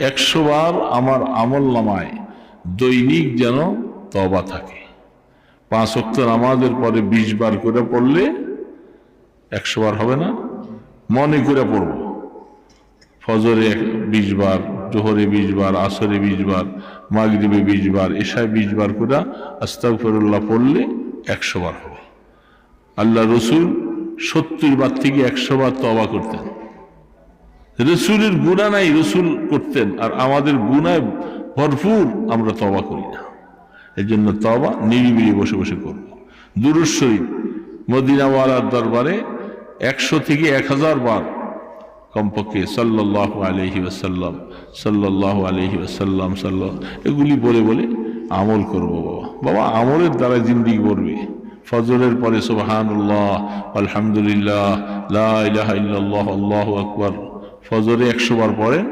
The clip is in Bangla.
100 বার আমার আমল নামায় দৈনিক যেন তওবা থাকে। 5 ওয়াক্ত নামাজের পরে 20 বার করে পড়লে 100 বার হবে না? মনে করে পড়ব, ফজরে 20 বার, জোহরে 20 বার, আসরে 20 বার, মাগরিবে 20 বার, এশায় 20 বার করে আস্তাগফিরুল্লাহ পড়লে 100 বার হবে। আল্লাহ রসুল 70 বার থেকে 100 বার তওবা করতেন। রসুলের গুনাহ নাই, রসুল করতেন, আর আমাদের গুনায় ভরপুর, আমরা তওবা করি না। এই জন্য তওবা নিরিবিলি বসে বসে করব। দুরূদ শরীফ মদিনাওয়ালার দরবারে 100 থেকে 1000 বার কমপক্ষে সাল্লাল্লাহু আলাইহি ওয়াসাল্লাম, সাল্লাল্লাহু আলাইহি ওয়াসাল্লাম, এগুলি বলে বলে আমল করব। বাবা আমলের দ্বারা জিন্দেগি ভরবে। ফজরের পরে সুবহানাল্লাহ, আলহামদুলিল্লাহ, লা ইলাহা ইল্লাল্লাহ, আল্লাহু আকবার, ফজরে 100 বার পড়েন,